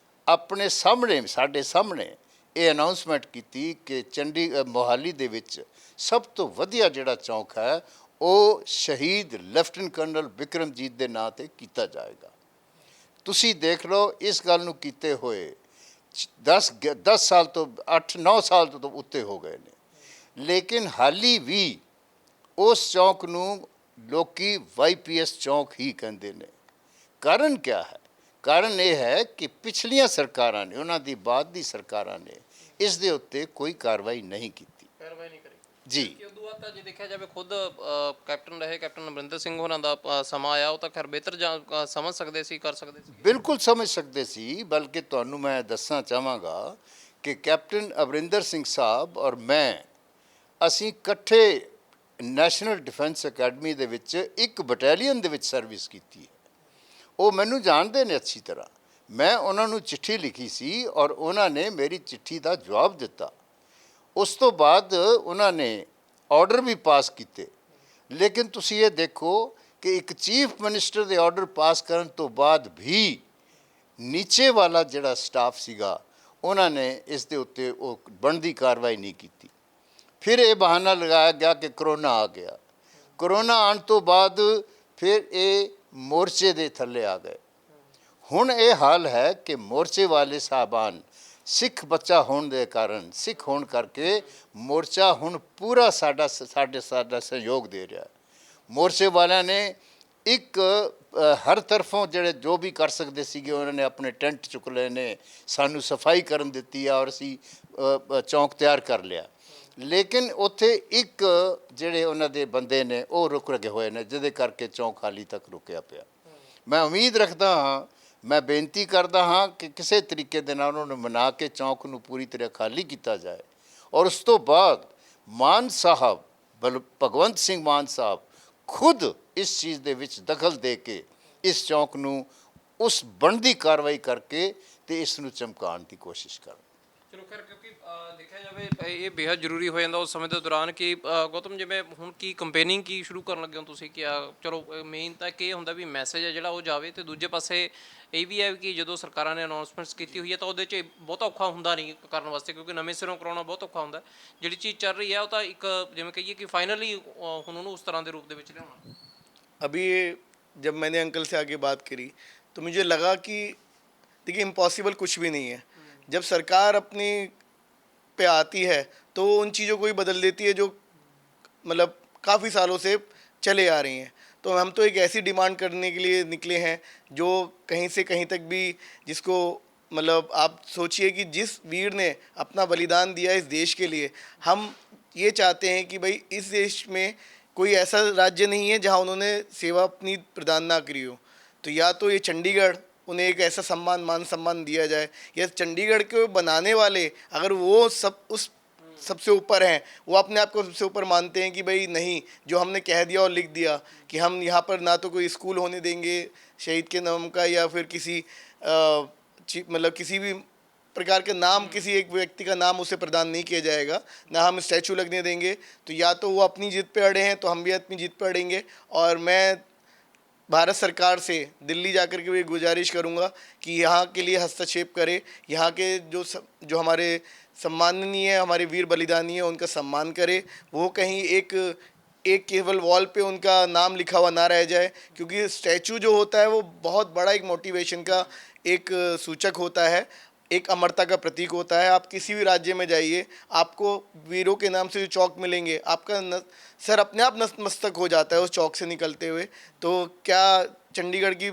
ਆਪਣੇ ਸਾਹਮਣੇ ਸਾਡੇ ਸਾਹਮਣੇ ਇਹ ਅਨਾਉਂਸਮੈਂਟ ਕੀਤੀ ਕਿ ਮੋਹਾਲੀ ਦੇ ਵਿੱਚ ਸਭ ਤੋਂ ਵਧੀਆ ਜਿਹੜਾ ਚੌਂਕ ਹੈ ਉਹ ਸ਼ਹੀਦ ਲੈਫਟੀਨੈਂਟ ਕਰਨਲ ਬਿਕਰਮਜੀਤ ਦੇ ਨਾਂ ਤੇ ਕੀਤਾ ਜਾਏਗਾ। ਤੁਸੀਂ ਦੇਖ ਲਓ, ਇਸ ਗੱਲ ਨੂੰ ਕੀਤੇ ਹੋਏ 10 ਸਾਲ ਤੋਂ 8-9 ਸਾਲ ਤੋਂ ਉੱਤੇ ਹੋ ਗਏ ਨੇ, ਲੇਕਿਨ ਹਾਲੀ ਵੀ ਉਸ ਚੌਂਕ ਨੂੰ ਲੋਕੀ ਵਾਈਪੀਐਸ ਚੌਂਕ ਹੀ ਕਹਿੰਦੇ ਨੇ। ਕਾਰਨ ਕਿਆ ਹੈ? ਕਾਰਨ ਇਹ ਹੈ ਕਿ ਪਿਛਲੀਆਂ ਸਰਕਾਰਾਂ ਨੇ, ਉਹਨਾਂ ਦੀ ਬਾਅਦ ਦੀ ਸਰਕਾਰਾਂ ਨੇ ਇਸ ਦੇ ਉੱਤੇ ਕੋਈ ਕਾਰਵਾਈ ਨਹੀਂ ਕੀਤੀ। ਕਾਰਵਾਈ ਨਹੀਂ ਕਰੀ ਜੀ। ਕਿ ਉਦੋਂ ਬਾਅਦ ਤਾਂ ਜੇ ਦੇਖਿਆ ਜਾਵੇ ਖੁਦ ਕੈਪਟਨ ਰਹੇ ਕੈਪਟਨ ਅਮਰਿੰਦਰ ਸਿੰਘ ਹੋਰਾਂ ਦਾ ਸਮਾਂ ਆਇਆ, ਉਹ ਤਾਂ ਖੈਰ ਬਿਹਤਰ ਸਮਝ ਸਕਦੇ ਸੀ, ਕਰ ਸਕਦੇ ਸੀ। ਬਿਲਕੁਲ ਸਮਝ ਸਕਦੇ ਸੀ, ਬਲਕਿ ਤੁਹਾਨੂੰ ਮੈਂ ਦੱਸਣਾ ਚਾਹਾਂਗਾ ਕਿ ਕੈਪਟਨ ਅਮਰਿੰਦਰ ਸਿੰਘ ਸਾਹਿਬ ਔਰ ਮੈਂ ਅਸੀਂ ਇਕੱਠੇ ਨੈਸ਼ਨਲ ਡਿਫੈਂਸ ਅਕੈਡਮੀ ਦੇ ਵਿੱਚ ਇੱਕ ਬਟਾਲੀਅਨ ਦੇ ਵਿੱਚ ਸਰਵਿਸ ਕੀਤੀ ਹੈ। ਉਹ ਮੈਨੂੰ ਜਾਣਦੇ ਨੇ ਅੱਛੀ ਤਰ੍ਹਾਂ। ਮੈਂ ਉਹਨਾਂ ਨੂੰ ਚਿੱਠੀ ਲਿਖੀ ਸੀ ਔਰ ਉਹਨਾਂ ਨੇ ਮੇਰੀ ਚਿੱਠੀ ਦਾ ਜਵਾਬ ਦਿੱਤਾ। ਉਸ ਤੋਂ ਬਾਅਦ ਉਹਨਾਂ ਨੇ ਆਰਡਰ ਵੀ ਪਾਸ ਕੀਤੇ, ਲੇਕਿਨ ਤੁਸੀਂ ਇਹ ਦੇਖੋ ਕਿ ਇੱਕ ਚੀਫ ਮਿਨਿਸਟਰ ਦੇ ਆਰਡਰ ਪਾਸ ਕਰਨ ਤੋਂ ਬਾਅਦ ਵੀ ਨੀਚੇ ਵਾਲਾ ਜਿਹੜਾ ਸਟਾਫ ਸੀਗਾ ਉਹਨਾਂ ਨੇ ਇਸ ਦੇ ਉੱਤੇ ਉਹ ਬਣਦੀ ਕਾਰਵਾਈ ਨਹੀਂ ਕੀਤੀ। ਫਿਰ ਇਹ ਬਹਾਨਾ ਲਗਾਇਆ ਗਿਆ ਕਿ ਕਰੋਨਾ ਆ ਗਿਆ। ਕਰੋਨਾ ਆਉਣ ਤੋਂ ਬਾਅਦ ਫਿਰ ਇਹ ਮੋਰਚੇ ਦੇ ਥੱਲੇ ਆ ਗਏ। ਹੁਣ ਇਹ ਹਾਲ ਹੈ ਕਿ ਮੋਰਚੇ ਵਾਲੇ ਸਾਹਿਬਾਨ ਸਿੱਖ ਬੱਚਾ ਹੋਣ ਦੇ ਕਾਰਨ, ਸਿੱਖ ਹੋਣ ਕਰਕੇ ਮੋਰਚਾ ਹੁਣ ਪੂਰਾ ਸਾਡਾ ਸਹਿਯੋਗ ਦੇ ਰਿਹਾ। ਮੋਰਚੇ ਵਾਲਿਆਂ ਨੇ ਇੱਕ ਹਰ ਤਰਫੋਂ ਜਿਹੜੇ ਜੋ ਵੀ ਕਰ ਸਕਦੇ ਸੀਗੇ ਉਹਨਾਂ ਨੇ ਆਪਣੇ ਟੈਂਟ ਚੁੱਕ ਲਏ ਨੇ, ਸਾਨੂੰ ਸਫਾਈ ਕਰਨ ਦਿੱਤੀ ਔਰ ਅਸੀਂ ਚੌਂਕ ਤਿਆਰ ਕਰ ਲਿਆ। ਲੇਕਿਨ ਉੱਥੇ ਇੱਕ ਜਿਹੜੇ ਉਹਨਾਂ ਦੇ ਬੰਦੇ ਨੇ ਉਹ ਰੁਕ ਰਗੇ ਹੋਏ ਨੇ, ਜਿਹਦੇ ਕਰਕੇ ਚੌਂਕ ਹਾਲੀ ਤੱਕ ਰੁਕਿਆ ਪਿਆ। ਮੈਂ ਉਮੀਦ ਰੱਖਦਾ ਹਾਂ, ਮੈਂ ਬੇਨਤੀ ਕਰਦਾ ਹਾਂ ਕਿ ਕਿਸੇ ਤਰੀਕੇ ਦੇ ਨਾਲ ਉਹਨਾਂ ਨੂੰ ਮਨਾ ਕੇ ਚੌਂਕ ਨੂੰ ਪੂਰੀ ਤਰ੍ਹਾਂ ਖਾਲੀ ਕੀਤਾ ਜਾਏ ਔਰ ਉਸ ਤੋਂ ਬਾਅਦ ਮਾਨ ਸਾਹਿਬ ਭਗਵੰਤ ਸਿੰਘ ਮਾਨ ਸਾਹਿਬ ਖੁਦ ਇਸ ਚੀਜ਼ ਦੇ ਵਿੱਚ ਦਖਲ ਦੇ ਕੇ ਇਸ ਚੌਂਕ ਨੂੰ ਉਸ ਬਣਦੀ ਕਾਰਵਾਈ ਕਰਕੇ ਤੇ ਇਸ ਨੂੰ ਚਮਕਾਉਣ ਦੀ ਕੋਸ਼ਿਸ਼ ਕਰਨ। ਚਲੋ ਖੈਰ, ਕਿਉਂਕਿ ਦੇਖਿਆ ਜਾਵੇ ਇਹ ਬੇहद ਜ਼ਰੂਰੀ ਹੋ ਜਾਂਦਾ ਉਸ ਸਮੇਂ ਦੇ ਦੌਰਾਨ ਕਿ ਗੌਤਮ, ਜਿਵੇਂ ਹੁਣ ਕੀ ਕੰਪੇਨਿੰਗ ਕੀ ਸ਼ੁਰੂ ਕਰਨ ਲੱਗੇ ਹੋ ਤੁਸੀਂ? ਕਿ ਚਲੋ ਮੇਨ ਤਾਂ ਇਹ ਹੁੰਦਾ ਵੀ ਮੈਸੇਜ ਹੈ ਜਿਹੜਾ ਉਹ ਜਾਵੇ, ਤੇ ਦੂਜੇ ਪਾਸੇ ਇਹ ਵੀ ਹੈ ਕਿ ਜਦੋਂ ਸਰਕਾਰਾਂ ਨੇ ਅਨਾਉਂਸਮੈਂਟਸ ਕੀਤੀ ਹੋਈ ਹੈ ਤਾਂ ਉਹਦੇ 'ਚ ਬਹੁਤ ਔਖਾ ਹੁੰਦਾ ਨਹੀਂ ਕਰਨ ਵਾਸਤੇ, ਕਿਉਂਕਿ ਨਵੇਂ ਸਿਰੋਂ ਕਰਾਉਣਾ ਬਹੁਤ ਔਖਾ ਹੁੰਦਾ। ਜਿਹੜੀ ਚੀਜ਼ ਚੱਲ ਰਹੀ ਹੈ ਉਹ ਤਾਂ ਇੱਕ ਜਿਵੇਂ ਕਹੀਏ ਕਿ ਫਾਈਨਲੀ ਹੁਣ ਉਹਨੂੰ ਉਸ ਤਰ੍ਹਾਂ ਦੇ रूप ਦੇ ਵਿੱਚ ਲਿਆਉਣਾ। अभी जब मैंने अंकल से आगे बात करी तो मुझे लगा कि देखिए इम्पॉसिबल कुछ भी नहीं है। जब सरकार अपनी पे आती है तो उन चीज़ों को ही बदल देती है जो मतलब काफ़ी सालों से चले आ रही हैं। तो हम तो एक ऐसी डिमांड करने के लिए निकले हैं जो कहीं से कहीं तक भी, जिसको मतलब आप सोचिए कि जिस वीर ने अपना बलिदान दिया इस देश के लिए, हम ये चाहते हैं कि भाई इस देश में कोई ऐसा राज्य नहीं है जहां उन्होंने सेवा अपनी प्रदान ना करी हो। तो या तो ये चंडीगढ़, उन्हें एक ऐसा सम्मान, मान सम्मान दिया जाए, या चंडीगढ़ के बनाने वाले अगर वो उस सबसे ऊपर हैं, वो अपने आप को सबसे ऊपर मानते हैं कि भाई नहीं, जो हमने कह दिया और लिख दिया कि हम यहाँ पर ना तो कोई स्कूल होने देंगे शहीद के नाम का, या फिर किसी मतलब किसी भी प्रकार के नाम, किसी एक व्यक्ति का नाम उसे प्रदान नहीं किया जाएगा, ना हम स्टैचू लगने देंगे। तो या तो वो अपनी जिद पे अड़े हैं तो हम भी अपनी जिद पे अड़ेंगे। और मैं भारत सरकार से दिल्ली जाकर के भी गुजारिश करूंगा कि यहाँ के लिए हस्तक्षेप करे, यहाँ के जो हमारे सम्माननीय है, हमारे वीर बलिदानी है, उनका सम्मान करे। वो कहीं एक केवल वॉल पे उनका नाम लिखा हुआ ना रह जाए, क्योंकि स्टैचू जो होता है वो बहुत बड़ा एक मोटिवेशन का एक सूचक होता है, एक अमरता का प्रतीक होता है। आप किसी भी राज्य में जाइए, आपको वीरों के नाम से जो चौक मिलेंगे, आपका सर अपने आप नतमस्तक हो जाता है उस चौक से निकलते हुए। तो क्या चंडीगढ़ की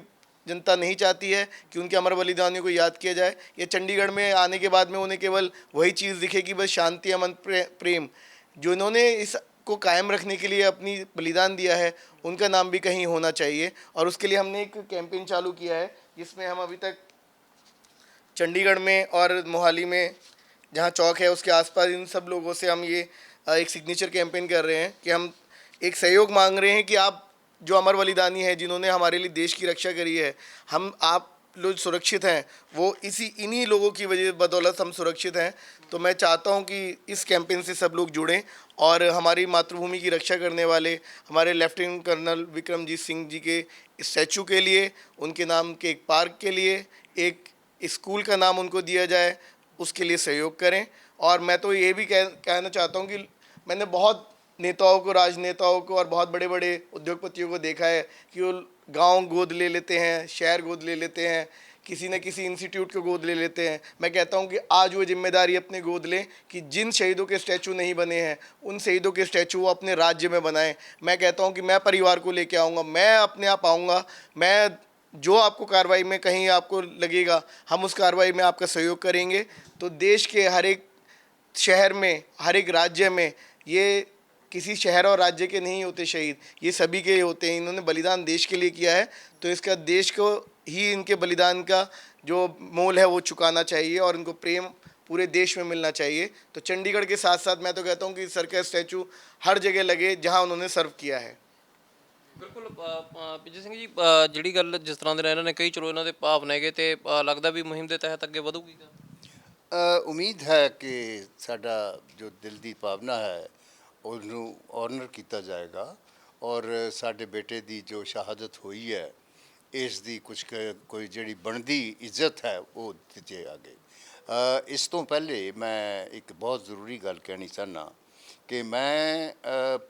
जनता नहीं चाहती है कि उनके अमर बलिदानियों को याद किया जाए। ये चंडीगढ़ में आने के बाद में उन्हें केवल वही चीज़ दिखेगी, बस शांति, अमन, प्रेम। जो इन्होंने इस को कायम रखने के लिए अपनी बलिदान दिया है, उनका नाम भी कहीं होना चाहिए। और उसके लिए हमने एक कैंपेन चालू किया है, जिसमें हम अभी तक चंडीगढ़ में और मोहाली में जहाँ चौक है उसके आसपास इन सब लोगों से हम ये एक सिग्नेचर कैंपेन कर रहे हैं कि हम एक सहयोग मांग रहे हैं कि आप जो अमर बलिदानी है, जिन्होंने हमारे लिए देश की रक्षा करी है, हम आप लोग सुरक्षित हैं, वो इन्हीं लोगों की वजह बदौलत हम सुरक्षित हैं। तो मैं चाहता हूं कि इस कैंपेन से सब लोग जुड़ें और हमारी मातृभूमि की रक्षा करने वाले हमारे लेफ्टिनेंट कर्नल विक्रमजीत सिंह जी के स्टैचू के लिए, उनके नाम के एक पार्क के लिए, एक स्कूल का नाम उनको दिया जाए, उसके लिए सहयोग करें। और मैं तो ये भी कहना चाहता हूँ कि मैंने बहुत नेताओं को, राजनेताओं को और बहुत बड़े बड़े उद्योगपतियों को देखा है कि वो गांव गोद ले लेते हैं, शहर गोद ले लेते हैं, किसी न किसी इंस्टीट्यूट को गोद ले लेते हैं। मैं कहता हूं कि आज वो जिम्मेदारी अपने गोद लें कि जिन शहीदों के स्टैचू नहीं बने हैं, उन शहीदों के स्टैचू वो अपने राज्य में बनाएं। मैं कहता हूं कि मैं परिवार को लेके आऊँगा, मैं अपने आप आऊँगा, मैं जो आपको कार्रवाई में कहीं आपको लगेगा, हम उस कार्रवाई में आपका सहयोग करेंगे। तो देश के हर एक शहर में, हर एक राज्य में, ये किसी शहर और राज्य के नहीं होते शहीद, ये सभी के होते हैं। इन्होंने बलिदान देश के लिए किया है, तो इसका देश को ही इनके बलिदान का जो मोल है वो चुकाना चाहिए और इनको प्रेम पूरे देश में मिलना चाहिए। तो चंडीगढ़ के साथ साथ मैं तो कहता हूँ कि सर का स्टैचू हर जगह लगे जहाँ उन्होंने सर्व किया है। ਬਿਲਕੁਲ ਵਿਜੇ ਸਿੰਘ ਜੀ, ਜਿਹੜੀ ਗੱਲ ਜਿਸ ਤਰ੍ਹਾਂ ਦੇ ਨਾਲ ਇਹਨਾਂ ਨੇ ਕਹੀ, ਚਲੋ ਇਹਨਾਂ ਦੇ ਭਾਵ ਨੇਗੇ ਤੇ ਲੱਗਦਾ ਵੀ ਮੁਹਿੰਮ ਦੇ ਤਹਿਤ ਅੱਗੇ ਵਧੂਗੀ। ਉਮੀਦ ਹੈ ਕਿ ਸਾਡਾ ਜੋ ਦਿਲ ਦੀ ਭਾਵਨਾ ਹੈ ਉਹਨੂੰ ਔਨਰ ਕੀਤਾ ਜਾਏਗਾ ਔਰ ਸਾਡੇ ਬੇਟੇ ਦੀ ਜੋ ਸ਼ਹਾਦਤ ਹੋਈ ਹੈ ਇਸ ਦੀ ਕੋਈ ਜਿਹੜੀ ਬਣਦੀ ਇੱਜ਼ਤ ਹੈ ਉਹ ਦਿੱਤੀ ਜਾਏਗੀ। ਇਸ ਤੋਂ ਪਹਿਲੇ ਮੈਂ ਇੱਕ ਬਹੁਤ ਜ਼ਰੂਰੀ ਗੱਲ ਕਹਿਣੀ ਚਾਹੁੰਦਾ कि मैं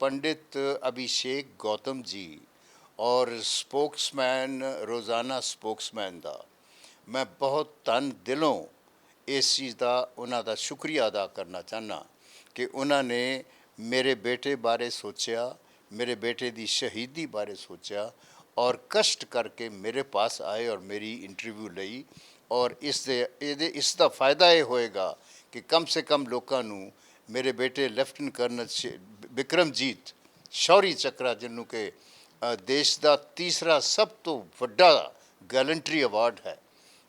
पंडित अभिषेक गौतम जी और स्पोक्समैन, रोज़ाना स्पोक्समैन का मैं बहुत तन दिलों इस चीज़ का उन्हों का शुक्रिया अदा करना चाहना कि उन्होंने मेरे बेटे बारे सोचा, मेरे बेटे की शहीदी बारे सोचा और कष्ट करके मेरे पास आए और मेरी इंटरव्यू लई। और इसका फ़ायदा ये होएगा कि कम से कम लोगों नू मेरे बेटे लेफ्टिनेंट कर्नल विक्रमजीत शौरी चक्रा जिन्हों के देश का तीसरा सब तो वड्डा गैलेंट्री अवार्ड है,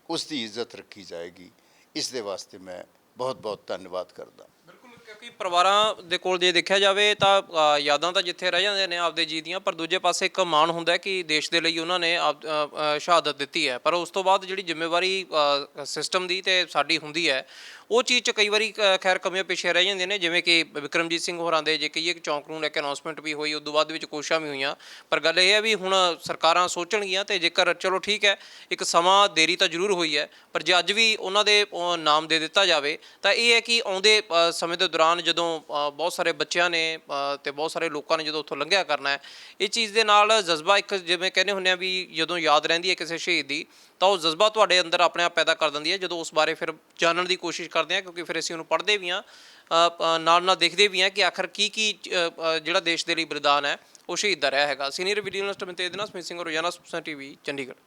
उसकी इज्जत रखी जाएगी। इस दे वास्ते मैं बहुत बहुत धन्यवाद करदा। ਬਿਲਕੁਲ, ਕਿਉਂਕਿ ਪਰਿਵਾਰਾਂ ਦੇ ਕੋਲ ਜੇ ਦੇਖਿਆ ਜਾਵੇ ਤਾਂ ਯਾਦਾਂ ਤਾਂ ਜਿੱਥੇ ਰਹਿ ਜਾਂਦੇ ਨੇ ਆਪਦੇ ਜੀ ਦੀਆਂ, ਪਰ ਦੂਜੇ ਪਾਸੇ ਇੱਕ ਮਾਣ ਹੁੰਦਾ ਹੈ ਕਿ ਦੇਸ਼ ਦੇ ਲਈ ਉਹਨਾਂ ਨੇ ਸ਼ਹਾਦਤ ਦਿੱਤੀ ਹੈ। ਪਰ ਉਸ ਤੋਂ ਬਾਅਦ ਜਿਹੜੀ ਜ਼ਿੰਮੇਵਾਰੀ ਸਿਸਟਮ ਦੀ ਤੇ ਸਾਡੀ ਹੁੰਦੀ ਹੈ, ਉਹ ਚੀਜ਼ 'ਚ ਕਈ ਵਾਰੀ ਖੈਰ ਕਮੀਆਂ ਪਿੱਛੇ ਰਹਿ ਜਾਂਦੀਆਂ ਨੇ। ਜਿਵੇਂ ਕਿ ਵਿਕਰਮਜੀਤ ਸਿੰਘ ਹੋਰਾਂ ਦੇ ਜੇ ਕਹੀਏ ਕਿ ਚੌਂਕ ਨੂੰ ਲੈ ਕੇ ਅਨਾਉਂਸਮੈਂਟ ਵੀ ਹੋਈ, ਉਦੋਂ ਬਾਅਦ ਦੇ ਵਿੱਚ ਕੋਸ਼ਿਸ਼ਾਂ ਵੀ ਹੋਈਆਂ। ਪਰ ਗੱਲ ਇਹ ਹੈ ਵੀ ਹੁਣ ਸਰਕਾਰਾਂ ਸੋਚਣਗੀਆਂ ਤੇ ਜੇਕਰ ਚਲੋ ਠੀਕ ਹੈ, ਇੱਕ ਸਮਾਂ ਦੇਰੀ ਤਾਂ ਜ਼ਰੂਰ ਹੋਈ ਹੈ, ਪਰ ਜੇ ਅੱਜ ਵੀ ਉਹਨਾਂ ਦੇ ਨਾਮ ਦੇ ਦਿੱਤਾ ਜਾਵੇ ਤਾਂ ਇਹ ਹੈ ਕਿ ਆਉਂਦੇ ਸਮੇਂ ਦੇ ਦੌਰਾਨ ਜਦੋਂ ਬਹੁਤ ਸਾਰੇ ਬੱਚਿਆਂ ਨੇ ਤੇ ਬਹੁਤ ਸਾਰੇ ਲੋਕਾਂ ਨੇ ਜਦੋਂ ਉੱਥੋਂ ਲੰਘਿਆ ਕਰਨਾ ਹੈ, ਇਹ ਚੀਜ਼ ਦੇ ਨਾਲ ਜਜ਼ਬਾ ਇੱਕ ਜਿਵੇਂ ਕਹਿੰਦੇ ਹੁੰਦੇ ਆ ਵੀ ਜਦੋਂ ਯਾਦ ਰਹਿੰਦੀ ਹੈ ਕਿਸੇ ਸ਼ਹੀਦ ਦੀ ਤਾਂ ਉਹ ਜਜ਼ਬਾ ਤੁਹਾਡੇ ਅੰਦਰ ਆਪਣੇ ਆਪ ਪੈਦਾ ਕਰ ਦਿੰਦੀ ਹੈ, ਜਦੋਂ ਉਸ ਬਾਰੇ ਫਿਰ ਜਾਣਨ ਦੀ ਕੋਸ਼ਿਸ਼ ਕਰਦੇ ਹਾਂ, ਕਿਉਂਕਿ ਫਿਰ ਅਸੀਂ ਉਹਨੂੰ ਪੜ੍ਹਦੇ ਵੀ ਹਾਂ, ਨਾਲ ਨਾਲ ਦੇਖਦੇ ਵੀ ਹਾਂ ਕਿ ਆਖਰ ਕੀ ਜਿਹੜਾ ਦੇਸ਼ ਦੇ ਲਈ ਬਲੀਦਾਨ ਹੈ ਉਹ ਸ਼ਹੀਦ ਦਾ ਰਿਹਾ ਹੈਗਾ। ਸੀਨੀਅਰ ਵੀਡੀਓ ਜਰਨਲਿਸਟ ਮਨਤੇਜ ਦੇ ਨਾਲ ਸਮਿਤ ਸਿੰਘ, ਰੋਜ਼ਾਨਾ ਸਪੋਕਸਮੈਨ TV, ਚੰਡੀਗੜ੍ਹ।